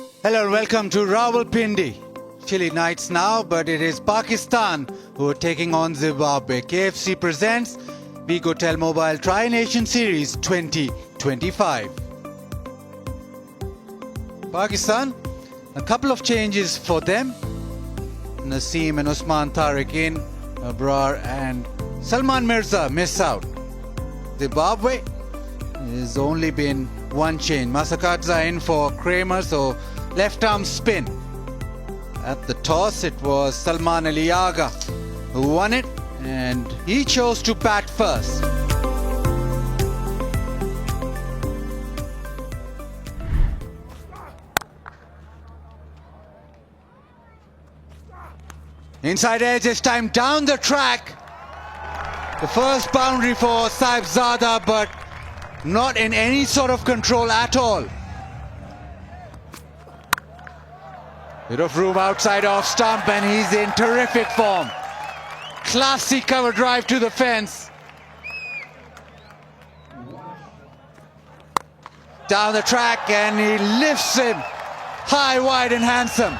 Hello and welcome to Rawalpindi. Chilly nights now, but it is Pakistan who are taking on Zimbabwe. KFC presents Vigotel Mobile Tri-Nation Series 2025. Pakistan, a couple of changes for them. Naseem and Usman Tariq in, Abrar and Salman Mirza miss out. Zimbabwe has only been one change. Masakadza in for Kramer, so left arm spin. At the toss, it was Salman Aliaga who won it, and he chose to bat first. Inside edge this time down the track. The first boundary for Saibzada, but not in any sort of control at all. Bit of room outside off stump, and he's in terrific form. Classy cover drive to the fence. Down the track, and he lifts him high, wide and handsome.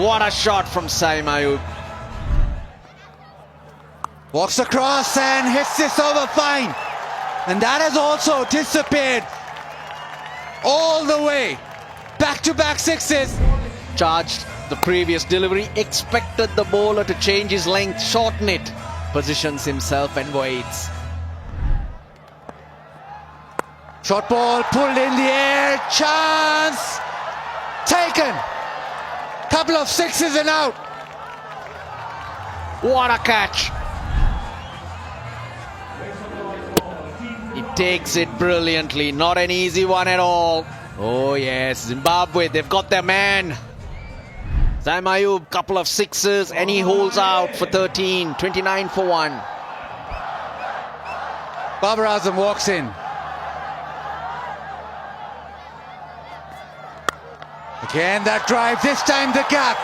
What a shot from Saim Ayub. Walks across and hits this over fine. And that has also disappeared all the way. Back-to-back sixes. Charged the previous delivery, expected the bowler to change his length, shorten it. Positions himself and waits. Short ball pulled in the air. Chance taken. Couple of sixes and out. What a catch. He takes it brilliantly. Not an easy one at all. Oh yes, Zimbabwe, they've got their man. Saim Ayub, couple of sixes, and he holds out for 13, 29 for 1. Babar Azam walks in. Again that drive, this time the gap.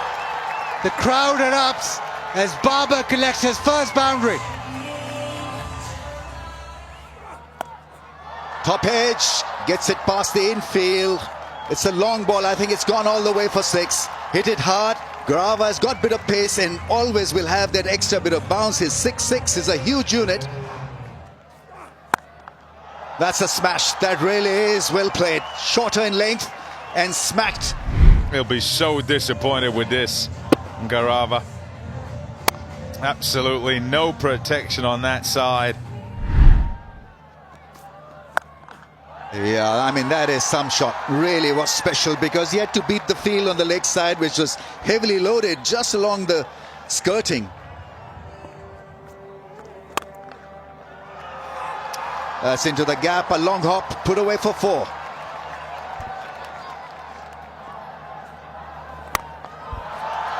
The crowd erupts as Babar collects his first boundary. Top edge, gets it past the infield. It's a long ball, I think it's gone all the way for 6. Hit it hard. Garava has got a bit of pace and always will have that extra bit of bounce. His 6-6 is a huge unit. That's a smash, that really is well played. Shorter in length and smacked. He'll be so disappointed with this, Garava. Absolutely no protection on that side. Yeah, I mean, that is some shot. Really was special because he had to beat the field on the leg side, which was heavily loaded just along the skirting. That's into the gap, a long hop, put away for 4.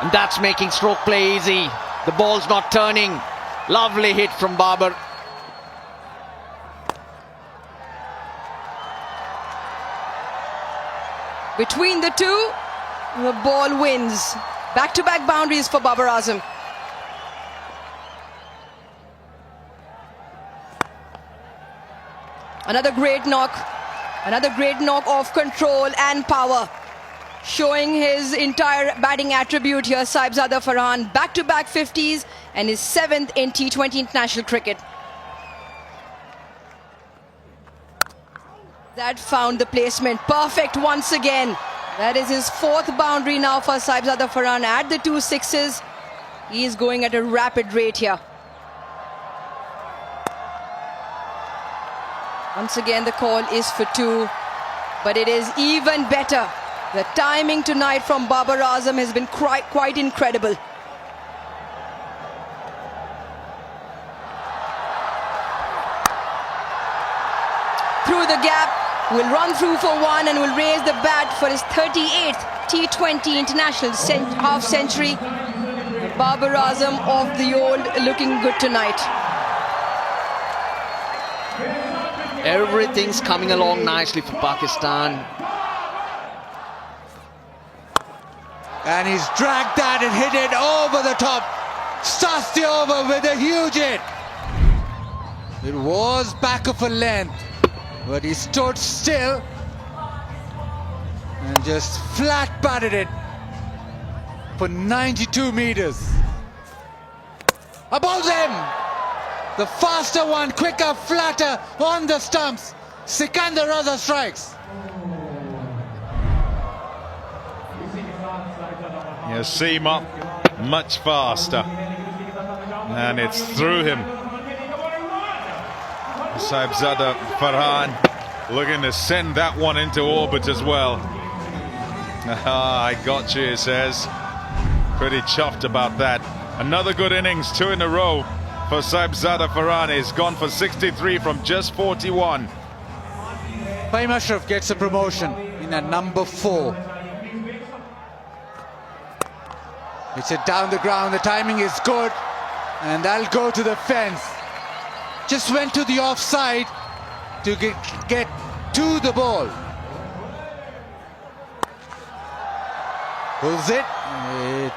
And that's making stroke play easy. The ball's not turning. Lovely hit from Babar. Between the two, the ball wins. Back-to-back boundaries for Babar Azam. Another great knock off control and power. Showing his entire batting attribute here, Saibzada Farhan. Back-to-back 50s and his 7th in T20 international cricket. That found the placement perfect once again. That is his 4th boundary now for Saibzada Farhan. At the 2 sixes, he is going at a rapid rate here. Once again, the call is for 2, but it is even better. The timing tonight from Babar Azam has been quite incredible. Through the gap, will run through for 1 and will raise the bat for his 38th T20 international half century. Babar Azam of the old, looking good tonight. Everything's coming along nicely for Pakistan. And he's dragged that and hit it over the top. Starts the over with a huge hit. It was back of a length, but he stood still and just flat batted it for 92 meters. Above them, the faster one, quicker, flatter on the stumps. Sikandar Raza strikes. Yeah, Seema much faster, and it's through him. Saibzada Farhan looking to send that one into orbit as well. I got you, he says. Pretty chuffed about that. Another good innings, 2 in a row for Saibzada Farhan. He's gone for 63 from just 41. Fahim Ashraf gets a promotion in at number 4. It's it down the ground, the timing is good, and that'll go to the fence. Just went to the offside to get to the ball. Pulls it. It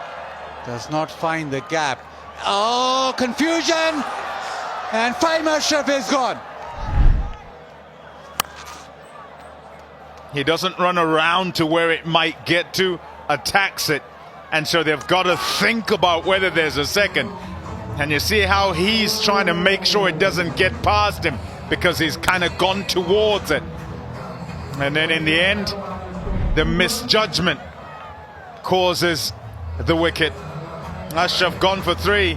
does not find the gap. Oh, confusion! And Fahim Ashraf is gone. He doesn't run around to where it might get to, attacks it. And so they've got to think about whether there's a second. And you see how he's trying to make sure it doesn't get past him, because he's kind of gone towards it. And then in the end, the misjudgment causes the wicket. Ashraf gone for 3.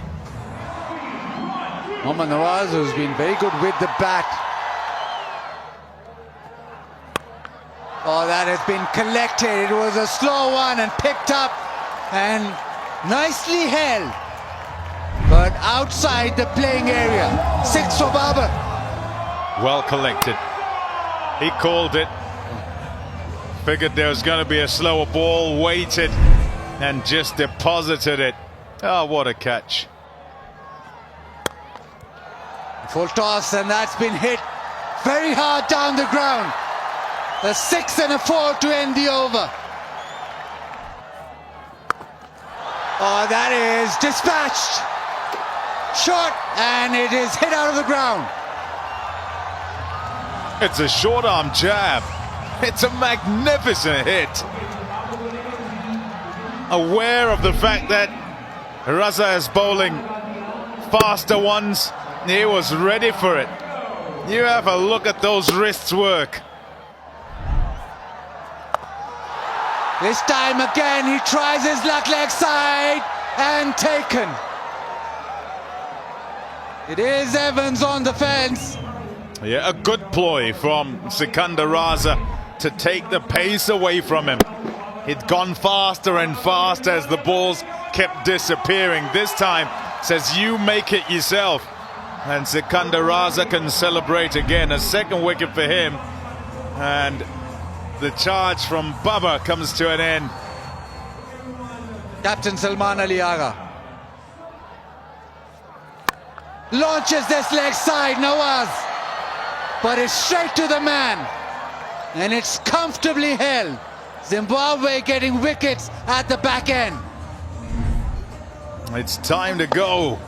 Mohammad Nawaz, who's been very good with the bat. Oh, that has been collected. It was a slow one and picked up and nicely held, but outside the playing area. 6 for Babar. Well collected. He called it. Figured there was going to be a slower ball, waited and just deposited it. Oh, what a catch. Full toss, and that's been hit very hard down the ground. A 6 and a 4 to end the over. Oh, that is dispatched. Short, and it is hit out of the ground. It's a short arm jab. It's a magnificent hit. Aware of the fact that Raza is bowling faster ones, he was ready for it. You have a look at those wrists work. This time again, he tries his luck leg side and taken. It is Evans on the fence. Yeah, a good ploy from Sikandar Raza to take the pace away from him. He'd gone faster and faster as the balls kept disappearing. This time, says you make it yourself. And Sikandar Raza can celebrate again. A second wicket for him. And the charge from Baba comes to an end. Captain Salman Ali Agha launches this leg side, Nawaz, but it's straight to the man, and it's comfortably held. Zimbabwe getting wickets at the back end. It's time to go,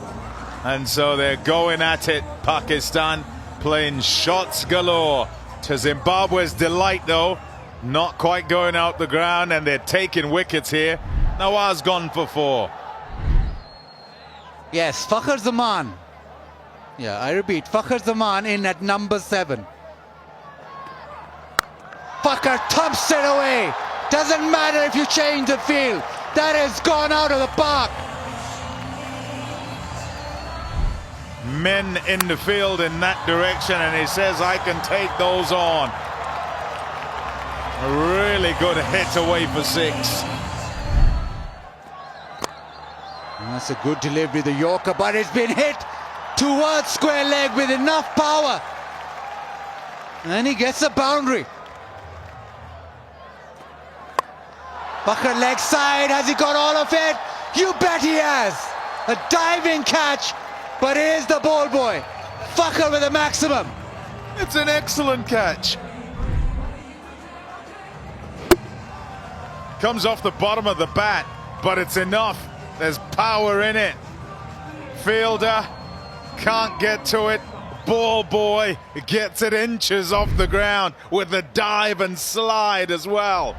and so they're going at it. Pakistan playing shots galore. To Zimbabwe's delight, though, not quite going out the ground, and they're taking wickets here. Nawaz gone for 4. Yes, Fakhar Zaman. Yeah, I repeat, Fakhar Zaman in at number 7. Fakhar thumps it away. Doesn't matter if you change the field. That has gone out of the park. Men in the field in that direction, and he says, I can take those on. A really good hit away for 6. And that's a good delivery, the Yorker, but it's been hit towards square leg with enough power. And he gets a boundary. Fakhar leg side, has he got all of it? You bet he has. A diving catch, but it is the ball boy. Fakhar with a maximum. It's an excellent catch. Comes off the bottom of the bat, but it's enough. There's power in it. Fielder can't get to it. Ball boy gets it inches off the ground with the dive and slide as well.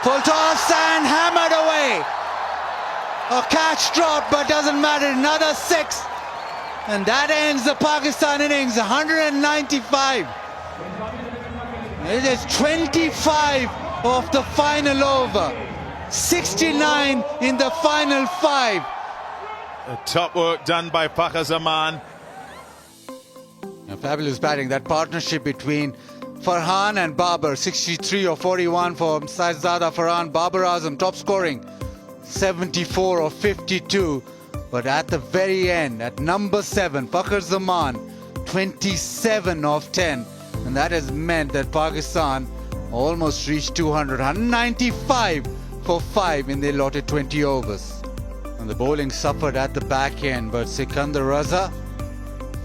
Full toss and hammered away. A catch dropped, but doesn't matter. Another 6. And that ends the Pakistan innings, 195. It is 25 of the final over. 69 in the final 5. Top work done by Fakhar Zaman. Fabulous batting. That partnership between Farhan and Babar, 63 or 41 for Saizada Farhan. Babar Azam top scoring, 74 or 52. But at the very end, at number 7, Fakhar Zaman, 27 of 10. And that has meant that Pakistan almost reached 200, 195 for 5 in the allotted 20 overs. And the bowling suffered at the back end, but Sikandar Raza,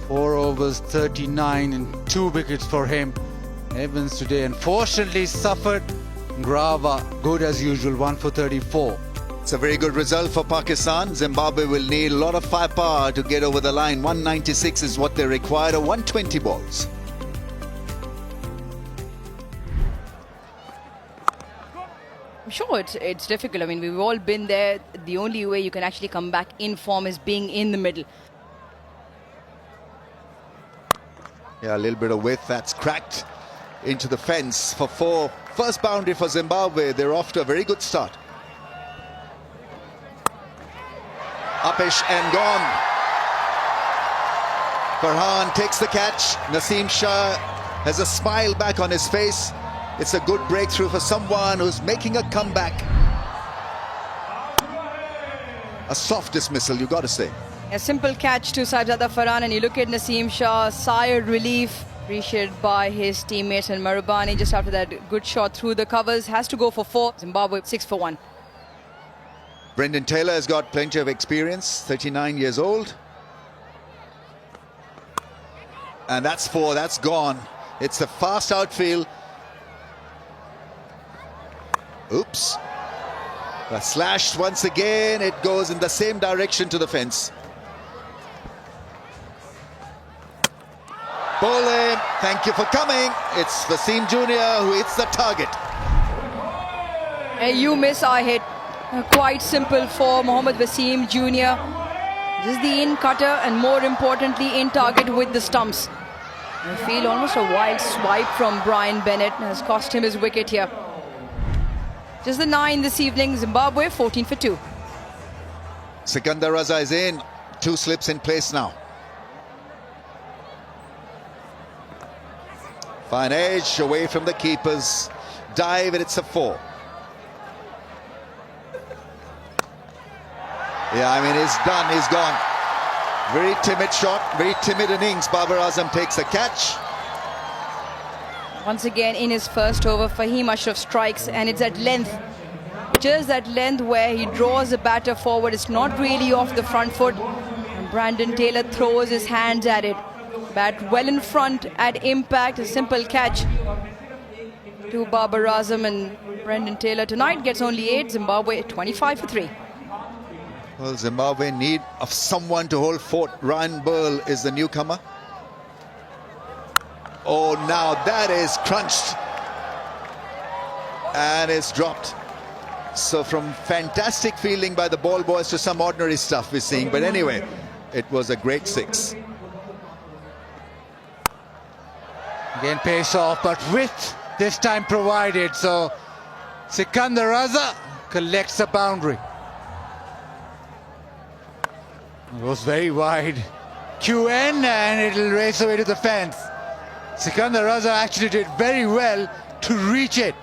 4 overs, 39 and 2 wickets for him. Evans today unfortunately suffered. Grava, good as usual, 1 for 34. It's a very good result for Pakistan. Zimbabwe will need a lot of firepower to get over the line. 196 is what they require, or 120 balls. I'm sure it's difficult. I mean, we've all been there. The only way you can actually come back in form is being in the middle. Yeah, a little bit of width that's cracked into the fence for 4. First boundary for Zimbabwe. They're off to a very good start. Upish and gone. Farhan takes the catch. Naseem Shah has a smile back on his face. It's a good breakthrough for someone who's making a comeback. A soft dismissal, you got to say. A simple catch to Saizada Farhan, and you look at Naseem Shah, sigh of relief, appreciated by his teammates, and Marubani just after that good shot through the covers, has to go for 4. Zimbabwe 6 for 1. Brendan Taylor has got plenty of experience, 39 years old. And that's 4, that's gone. It's a fast outfield. Oops. That's slashed once again. It goes in the same direction to the fence. Bowling, thank you for coming. It's Wasim Jr. who hits the target. You miss, I hit. Quite simple for Mohammad Wasim Jr. Just the in cutter, and more importantly in target with the stumps. I feel almost a wild swipe from Brian Bennett has cost him his wicket here. Just the 9 this evening. Zimbabwe 14 for 2. Sikandar Raza is in. 2 slips in place now. Fine edge away from the keepers. Dive, and it's a 4. Yeah, I mean, he's done, he's gone. Very timid shot, very timid innings. Babar Azam takes a catch. Once again in his first over, Fahim Ashraf strikes, and it's at length. Just that length where he draws the batter forward. It's not really off the front foot. And Brandon Taylor throws his hands at it. Bat well in front at impact. A simple catch to Babar Azam, and Brendan Taylor tonight gets only 8. Zimbabwe 25 for 3. Well, Zimbabwe in need of someone to hold fort. Ryan Burl is the newcomer. Oh, now that is crunched. And it's dropped. So from fantastic fielding by the ball boys to some ordinary stuff we're seeing. But anyway, it was a great 6. Again pace off, but width this time provided. So Sikandar Raza collects a boundary. It was very wide. QN, and it'll race away to the fence. Sikandar Raza actually did very well to reach it.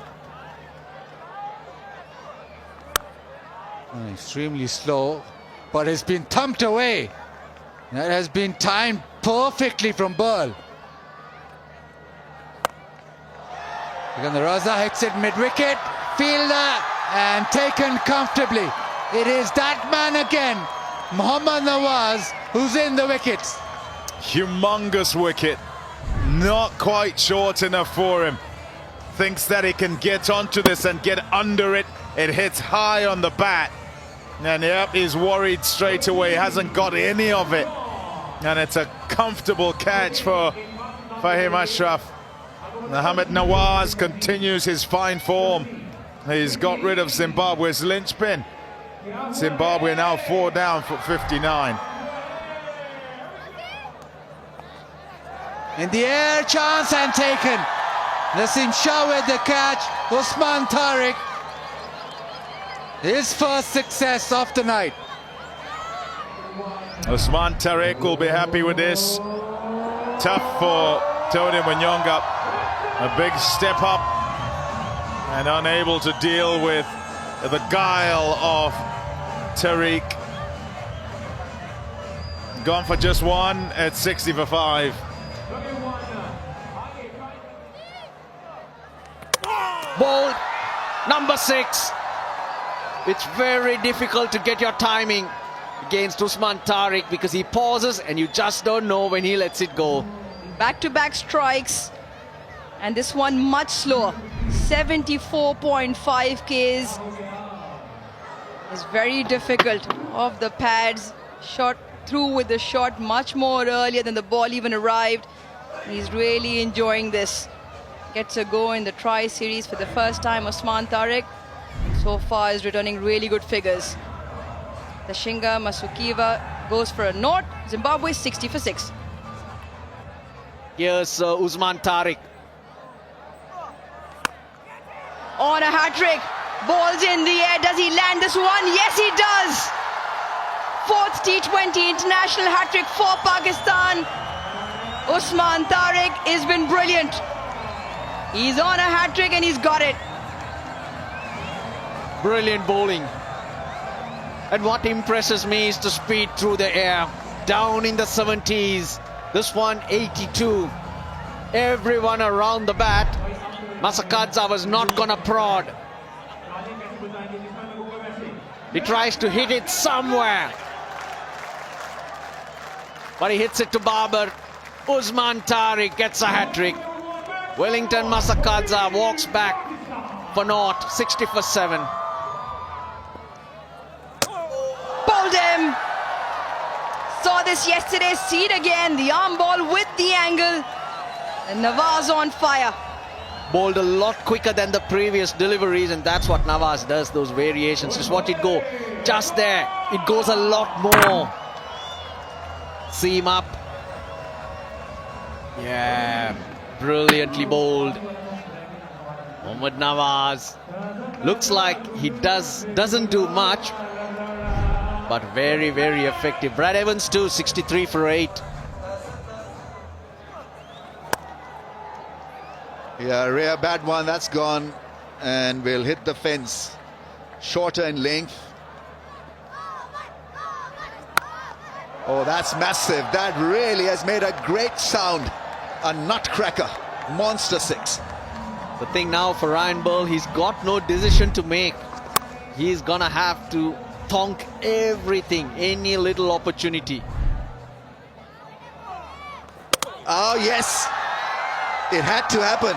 Extremely slow, but it's been thumped away. That has been timed perfectly from Burl. Sikandar Raza hits it mid-wicket, fielder, and taken comfortably. It is that man again, Mohammad Nawaz, who's in the wickets. Humongous wicket. Not quite short enough for him. Thinks that he can get onto this and get under it. It hits high on the bat. And yep, he's worried straight away. Hasn't got any of it. And it's a comfortable catch for Fahim Ashraf. Mohammad Nawaz continues his fine form. He's got rid of Zimbabwe's linchpin. Zimbabwe now 4 down for 59. In the air, chance and taken. Naseem Shah with the catch. Usman Tariq. His first success of the night. Usman Tariq will be happy with this. Tough for Tony Munyonga. A big step up and unable to deal with the guile of Tariq. Gone for just one at 60 for 5. Bold, number 6. It's very difficult to get your timing against Usman Tariq because he pauses and you just don't know when he lets it go. Back-to-back strikes, and this one much slower. 74.5 Ks. It's very difficult. Off the pads, shot through with the shot much more earlier than the ball even arrived. He's really enjoying this. Gets a go in the Tri-Series for the first time. Usman Tariq so far is returning really good figures. The Shinga Masukiva goes for a knot. Zimbabwe 60 for 6. Here's Usman Tariq. On a hat-trick. Ball's in the air. Does he land this one? Yes, he does. 4th T20 international hat-trick for Pakistan. Usman Tariq has been brilliant. He's on a hat-trick and he's got it. Brilliant bowling. And what impresses me is the speed through the air. Down in the 70s. This one 82. Everyone around the bat. Masakadza was not gonna prod. He tries to hit it somewhere. But he hits it to Babar. Usman Tariq gets a hat-trick. Wellington Masakadza walks back for naught. 60 for 7. Bowled him. Saw this yesterday. See it again. The arm ball with the angle. And Nawaz on fire. Bowled a lot quicker than the previous deliveries, and that's what Nawaz does, those variations. Just watch it go. Just there. It goes a lot more. Seam up. Yeah. Brilliantly bowled. Mohammad Nawaz. Looks like he doesn't do much, but very, very effective. Brad Evans too, 63 for 8. Yeah, rare bad one, that's gone and will hit the fence. Shorter in length. Oh, that's massive. That really has made a great sound. A nutcracker. Monster 6. The thing now for Ryan Burl, he's got no decision to make. He's gonna have to thonk everything, any little opportunity. Oh, yes. It had to happen.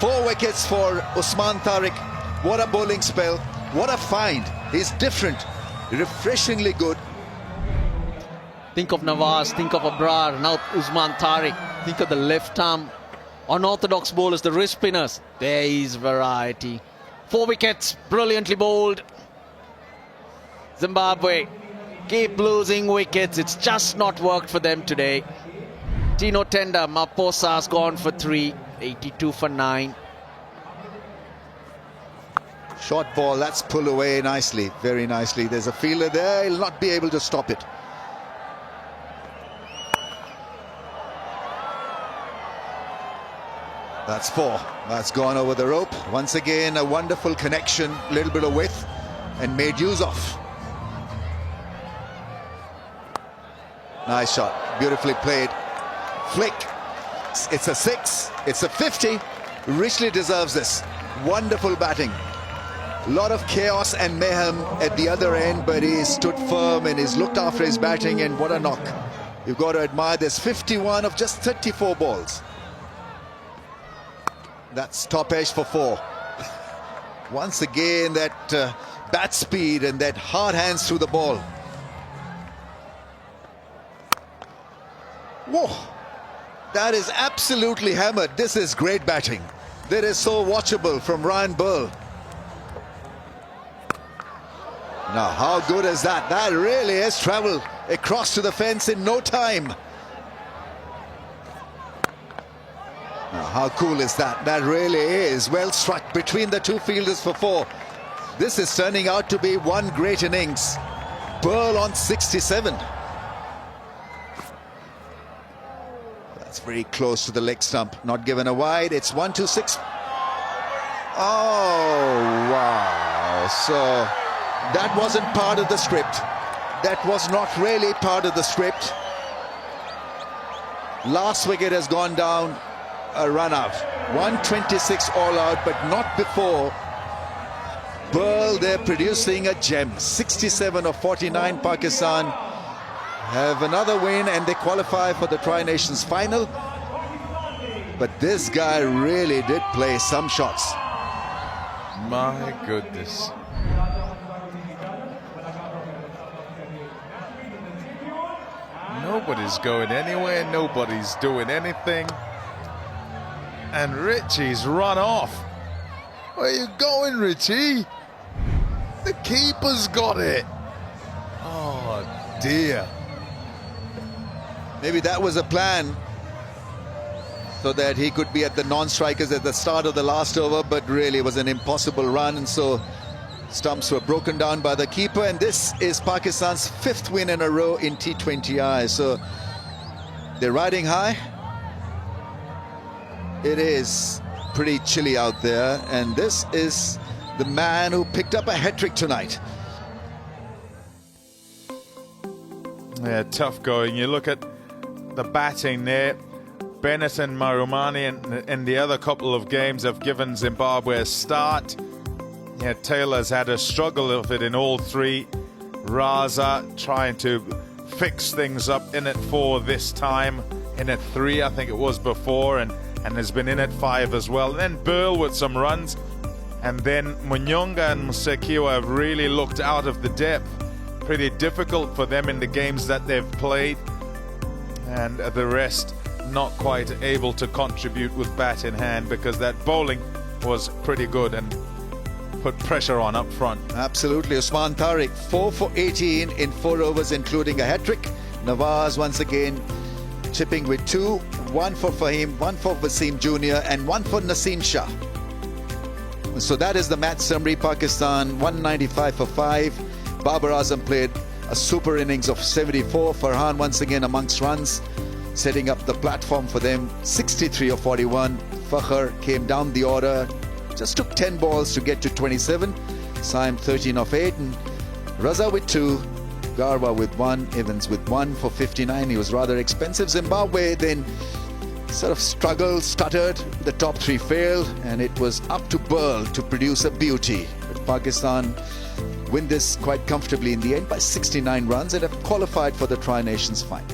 4 wickets for Usman Tariq. What a bowling spell. What a find. He's different. Refreshingly good. Think of Nawaz, think of Abrar, now Usman Tariq. Think of the left arm unorthodox bowlers, the wrist spinners. There is variety. 4 wickets, brilliantly bowled. Zimbabwe keep losing wickets. It's just not worked for them today. Tino Tenda, Maposa's gone for 3, 82 for 9. Short ball, that's pulled away nicely, very nicely. There's a fielder there, he'll not be able to stop it. That's 4. That's gone over the rope. Once again, a wonderful connection, a little bit of width, and made use of. Nice shot, beautifully played. Flick. It's a 6. It's a 50. Richly deserves this. Wonderful batting. A lot of chaos and mayhem at the other end, but he stood firm and he's looked after his batting, and what a knock. You've got to admire this. 51 of just 34 balls. That's top edge for 4. Once again, that bat speed and that hard hands through the ball. Whoa, that is absolutely hammered. This is great batting. that is so watchable from Ryan Burl. Now, how good is that? That really has travelled across to the fence in no time. Now, how cool is that? That really is well struck between the two fielders for 4. This is turning out to be one great innings. Burl on 67. That's very close to the leg stump. Not given a wide. It's 1-2-6. Oh, wow. So that wasn't part of the script. That was not really part of the script. Last wicket has gone down, a run out. 126 all out, but not before. Burl, they're producing a gem. 67 of 49. Pakistan have another win and they qualify for the Tri-Nations final. But this guy really did play some shots. My goodness. Nobody's going anywhere, nobody's doing anything. And Richie's run off. Where are you going, Richie? The keeper's got it. Oh dear. Maybe that was a plan, so that he could be at the non-strikers at the start of the last over, but really it was an impossible run, and so stumps were broken down by the keeper. And this is Pakistan's 5th win in a row in T20I, so they're riding high. It is pretty chilly out there, and this is the man who picked up a hat-trick tonight. Yeah, tough going. You look at the batting there. Bennett and Marumani in the other couple of games have given Zimbabwe a start. Yeah, Taylor's had a struggle of it in all 3. Raza trying to fix things up in at 4 this time. In at 3, I think it was before, and has been in at 5 as well. And then Burl with some runs. And then Munyonga and Musekiwa have really looked out of the depth. Pretty difficult for them in the games that they've played. And the rest not quite able to contribute with bat in hand, because that bowling was pretty good and put pressure on up front. Absolutely. Usman Tariq, 4 for 18 in 4 overs, including a hat-trick. Nawaz once again chipping with 2. 1 for Fahim, 1 for Wasim Jr. and 1 for Naseem Shah. So that is the match summary. Pakistan 195 for 5. Babar Azam played a super innings of 74. Farhan once again amongst runs, setting up the platform for them. 63 of 41. Fakhr came down the order, just took 10 balls to get to 27. Saim 13 of 8, and Raza with 2. Garva with 1, Evans with 1 for 59. He was rather expensive. Zimbabwe then sort of struggled, stuttered. The top 3 failed, and it was up to Burl to produce a beauty. But Pakistan win this quite comfortably in the end by 69 runs and have qualified for the Tri-Nations final.